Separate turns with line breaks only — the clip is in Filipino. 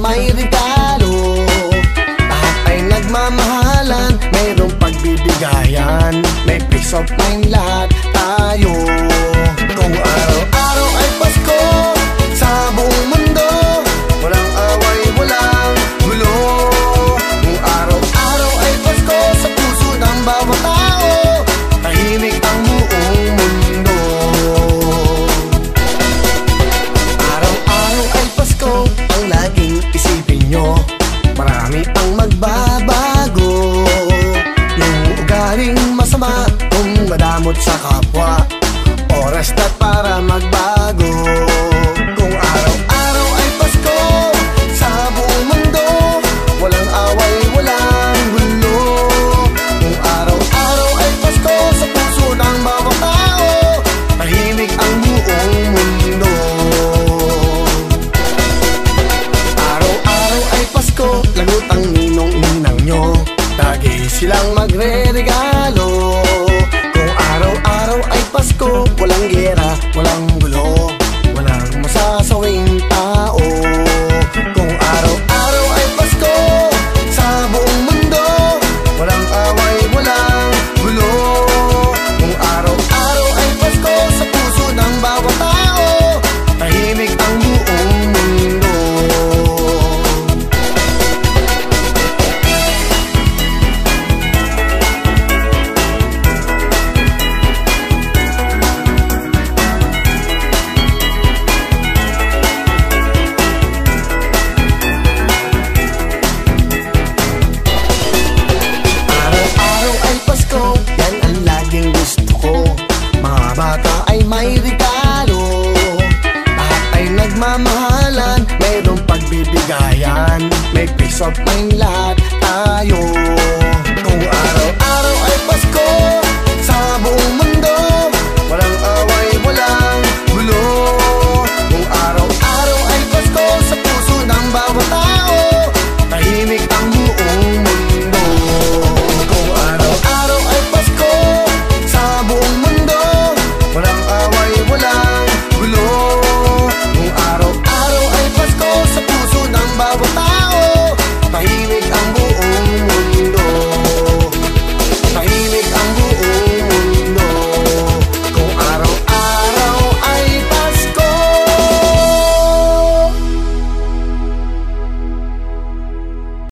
may regalo. Lahat ay nagmamahalan, mayroong pagbibigayan. May peace of mind lahat tayo. Kung araw-araw ay Pasko sa buong mundo, walang away, walang gulo. Kung araw-araw ay Pasko sa puso ng bawat tao, tahimik ang buong mundo. Araw-araw ay Pasko, ang laging isipin nyo, marami ang magbabago. Yung ugaling masama, kung madamot sa kapwa, oras na para magbago. Kung araw-araw ay Pasko sa buong mundo, walang away, walang gulo. Kung araw-araw ay Pasko sa puso ng bawat tao, tahimik ang buong mundo. Araw-araw ay Pasko, lagot ang ninong-ninang nyo, lagi silang magre-regalo. Kung araw-araw ay Pasko, walang gera, walang gulo, walang masasawing tao. Kung araw-araw ay Pasko sa buong mundo, walang away, walang gulo. Kung araw-araw ay Pasko sa puso ng bawat tao, tahimik ang buong mundo. May regalo, lahat ay nagmamahalan, mayroong pagbibigayan. May peace of mind